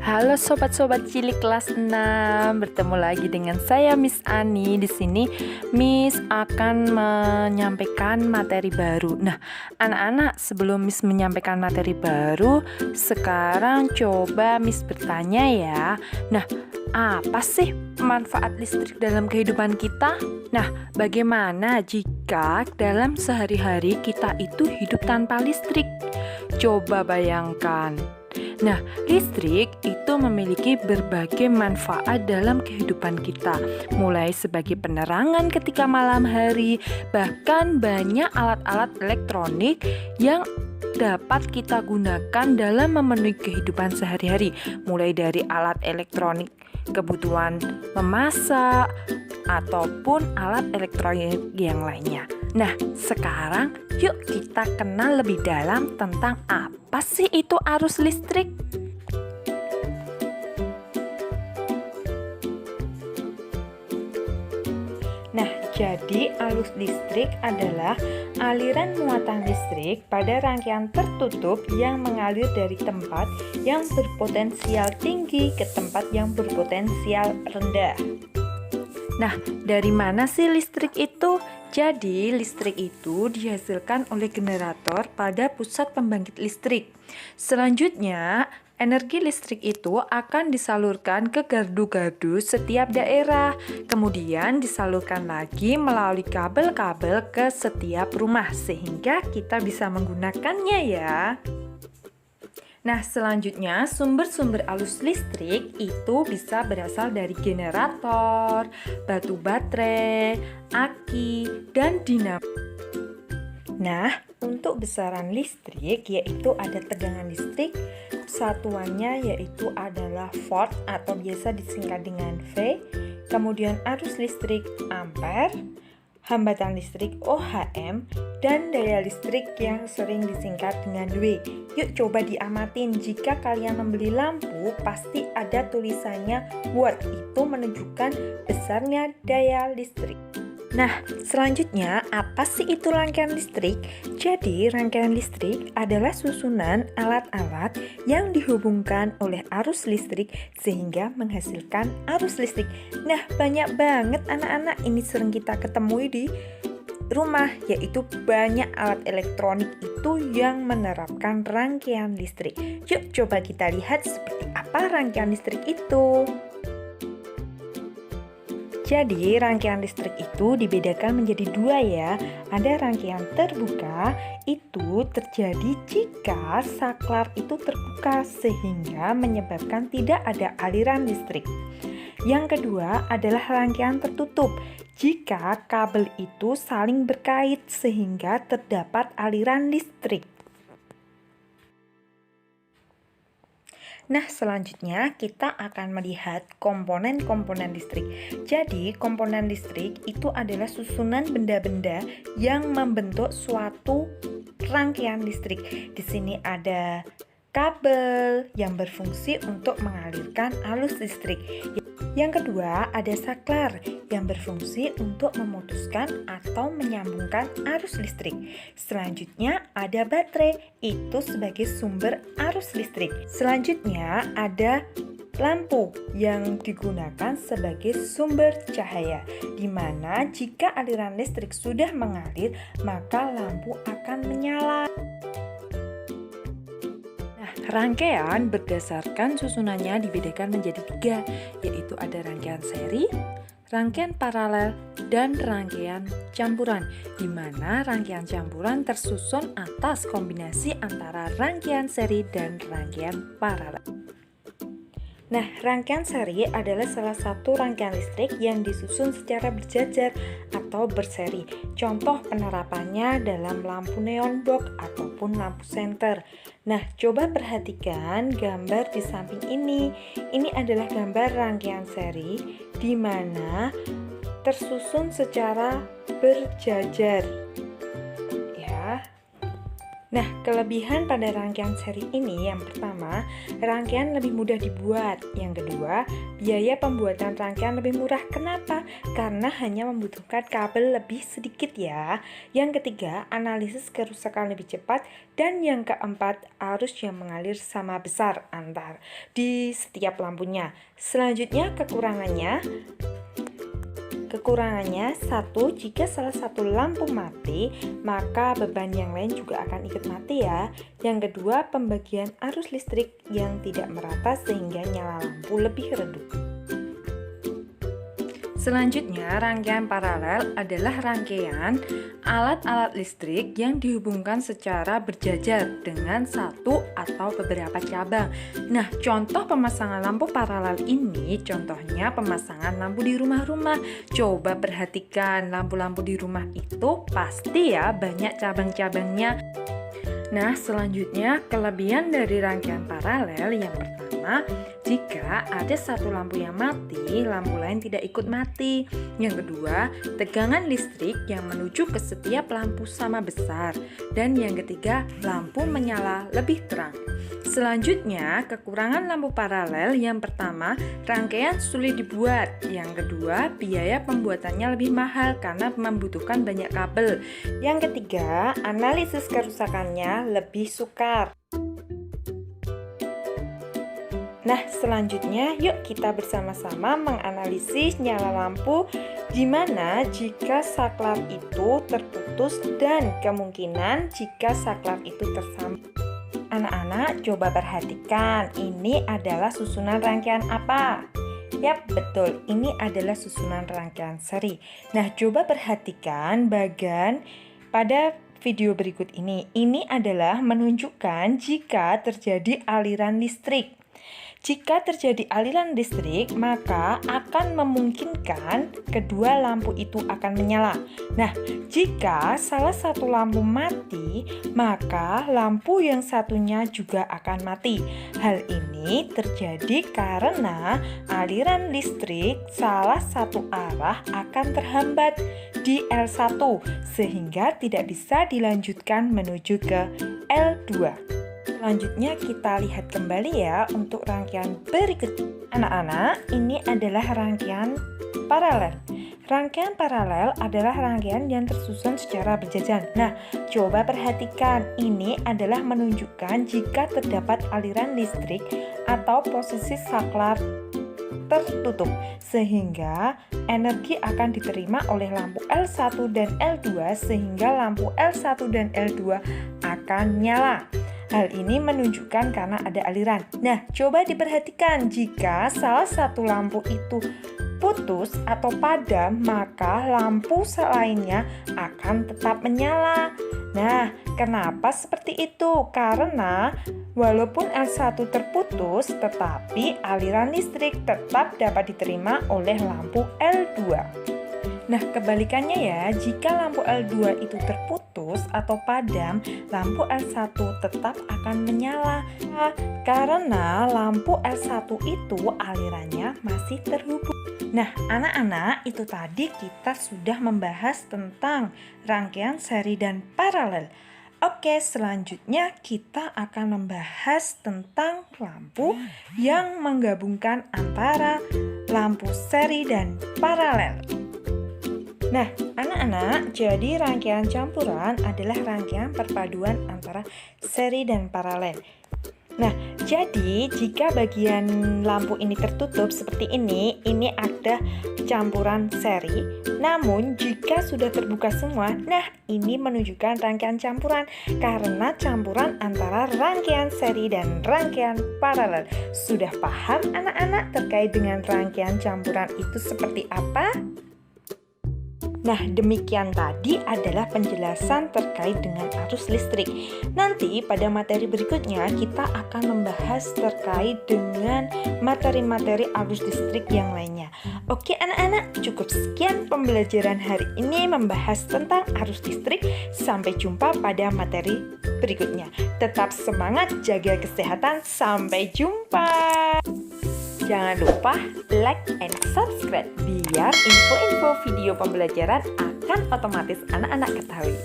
Halo sobat-sobat cilik kelas 6, bertemu lagi dengan saya Miss Ani. Di sini Miss akan menyampaikan materi baru. Nah, anak-anak, sebelum Miss menyampaikan materi baru, sekarang coba Miss bertanya ya. Nah, apa sih manfaat listrik dalam kehidupan kita? Nah, bagaimana jika dalam sehari-hari kita itu hidup tanpa listrik? Coba bayangkan. Nah, listrik itu memiliki berbagai manfaat dalam kehidupan kita, mulai sebagai penerangan ketika malam hari, bahkan banyak alat-alat elektronik yang dapat kita gunakan dalam memenuhi kehidupan sehari-hari, mulai dari alat elektronik kebutuhan memasak ataupun alat elektronik yang lainnya. Nah, sekarang yuk kita kenal lebih dalam tentang apa sih itu arus listrik. Nah, jadi arus listrik adalah aliran muatan listrik pada rangkaian tertutup yang mengalir dari tempat yang berpotensial tinggi ke tempat yang berpotensial rendah. Nah, dari mana sih listrik itu? Jadi, listrik itu dihasilkan oleh generator pada pusat pembangkit listrik. Selanjutnya, energi listrik itu akan disalurkan ke gardu-gardu setiap daerah, kemudian disalurkan lagi melalui kabel-kabel ke setiap rumah, sehingga kita bisa menggunakannya ya. Nah, selanjutnya sumber-sumber arus listrik itu bisa berasal dari generator, batu baterai, aki, dan dinamo. Nah, untuk besaran listrik yaitu ada tegangan listrik, satuannya yaitu adalah volt atau biasa disingkat dengan V, kemudian arus listrik ampere, hambatan listrik OHM, dan daya listrik yang sering disingkat dengan W. Yuk coba diamatin, jika kalian membeli lampu pasti ada tulisannya watt, itu menunjukkan besarnya daya listrik. Nah, selanjutnya apa sih itu rangkaian listrik? Jadi, rangkaian listrik adalah susunan alat-alat yang dihubungkan oleh arus listrik sehingga menghasilkan arus listrik. Nah, banyak banget anak-anak ini sering kita ketemui di rumah, yaitu banyak alat elektronik itu yang menerapkan rangkaian listrik. Yuk coba kita lihat seperti apa rangkaian listrik itu. Jadi, rangkaian listrik itu dibedakan menjadi dua ya. Ada rangkaian terbuka, itu terjadi jika saklar itu terbuka sehingga menyebabkan tidak ada aliran listrik. Yang kedua adalah rangkaian tertutup, jika kabel itu saling berkait sehingga terdapat aliran listrik. Nah, selanjutnya kita akan melihat komponen-komponen listrik. Jadi, komponen listrik itu adalah susunan benda-benda yang membentuk suatu rangkaian listrik. Di sini ada kabel yang berfungsi untuk mengalirkan arus listrik. Yang kedua, ada saklar yang berfungsi untuk memutuskan atau menyambungkan arus listrik. Selanjutnya, ada baterai, itu sebagai sumber arus listrik. Selanjutnya, ada lampu yang digunakan sebagai sumber cahaya, di mana jika aliran listrik sudah mengalir, maka lampu akan menyala. Rangkaian berdasarkan susunannya dibedakan menjadi tiga, yaitu ada rangkaian seri, rangkaian paralel, dan rangkaian campuran, di mana rangkaian campuran tersusun atas kombinasi antara rangkaian seri dan rangkaian paralel. Nah, rangkaian seri adalah salah satu rangkaian listrik yang disusun secara berjajar atau berseri. Contoh penerapannya dalam lampu neon box ataupun lampu senter. Nah, coba perhatikan gambar di samping ini. Ini adalah gambar rangkaian seri di mana tersusun secara berjajar. Ya. Nah, kelebihan pada rangkaian seri ini yang pertama, rangkaian lebih mudah dibuat. Yang kedua, biaya pembuatan rangkaian lebih murah. Kenapa? Karena hanya membutuhkan kabel lebih sedikit ya. Yang ketiga, analisis kerusakan lebih cepat. Dan yang keempat, arus yang mengalir sama besar antar di setiap lampunya. Selanjutnya, Kekurangannya, satu, jika salah satu lampu mati, maka beban yang lain juga akan ikut mati ya. Yang kedua, pembagian arus listrik yang tidak merata sehingga nyala lampu lebih redup. Selanjutnya, rangkaian paralel adalah rangkaian alat-alat listrik yang dihubungkan secara berjajar dengan satu atau beberapa cabang. Nah, contoh pemasangan lampu paralel ini contohnya pemasangan lampu di rumah-rumah. Coba perhatikan, lampu-lampu di rumah itu pasti ya banyak cabang-cabangnya. Nah, selanjutnya kelebihan dari rangkaian paralel yang pertama, jika ada satu lampu yang mati, lampu lain tidak ikut mati. Yang kedua, tegangan listrik yang menuju ke setiap lampu sama besar. Dan yang ketiga, lampu menyala lebih terang. Selanjutnya, kekurangan lampu paralel yang pertama, rangkaian sulit dibuat. Yang kedua, biaya pembuatannya lebih mahal karena membutuhkan banyak kabel. Yang ketiga, analisis kerusakannya lebih sukar. Nah, selanjutnya yuk kita bersama-sama menganalisis nyala lampu di mana jika saklar itu terputus dan kemungkinan jika saklar itu tersambung. Anak-anak, coba perhatikan, ini adalah susunan rangkaian apa? Yap, betul, ini adalah susunan rangkaian seri. Nah, coba perhatikan bagian pada video berikut ini. Ini adalah menunjukkan jika terjadi aliran listrik. Jika terjadi aliran listrik, maka akan memungkinkan kedua lampu itu akan menyala. Nah, jika salah satu lampu mati, maka lampu yang satunya juga akan mati. Hal ini terjadi karena aliran listrik salah satu arah akan terhambat di L1, sehingga tidak bisa dilanjutkan menuju ke L2. Selanjutnya kita lihat kembali ya untuk rangkaian berikut. Anak-anak, ini adalah rangkaian paralel. Rangkaian paralel adalah rangkaian yang tersusun secara berjajar. Nah, coba perhatikan, ini adalah menunjukkan jika terdapat aliran listrik atau posisi saklar tertutup, sehingga energi akan diterima oleh lampu L1 dan L2 sehingga lampu L1 dan L2 akan nyala. Hal ini menunjukkan karena ada aliran. Nah, coba diperhatikan jika salah satu lampu itu putus atau padam, maka lampu lainnya akan tetap menyala. Nah, kenapa seperti itu? Karena walaupun L1 terputus, tetapi aliran listrik tetap dapat diterima oleh lampu L2. Nah, kebalikannya ya, jika lampu L2 itu terputus atau padam, lampu L1 tetap akan menyala. Karena lampu L1 itu alirannya masih terhubung. Nah, anak-anak, itu tadi kita sudah membahas tentang rangkaian seri dan paralel. Oke, selanjutnya kita akan membahas tentang lampu yang menggabungkan antara lampu seri dan paralel. Nah, anak-anak, jadi rangkaian campuran adalah rangkaian perpaduan antara seri dan paralel. Nah, jadi jika bagian lampu ini tertutup seperti ini ada campuran seri. Namun, jika sudah terbuka semua, nah ini menunjukkan rangkaian campuran karena campuran antara rangkaian seri dan rangkaian paralel. Sudah paham anak-anak terkait dengan rangkaian campuran itu seperti apa? Nah, demikian tadi adalah penjelasan terkait dengan arus listrik. Nanti pada materi berikutnya kita akan membahas terkait dengan materi-materi arus listrik yang lainnya. Oke anak-anak, cukup sekian pembelajaran hari ini membahas tentang arus listrik. Sampai jumpa pada materi berikutnya. Tetap semangat, jaga kesehatan. Sampai jumpa. Jangan lupa like and subscribe biar info-info video pembelajaran akan otomatis anak-anak ketahui.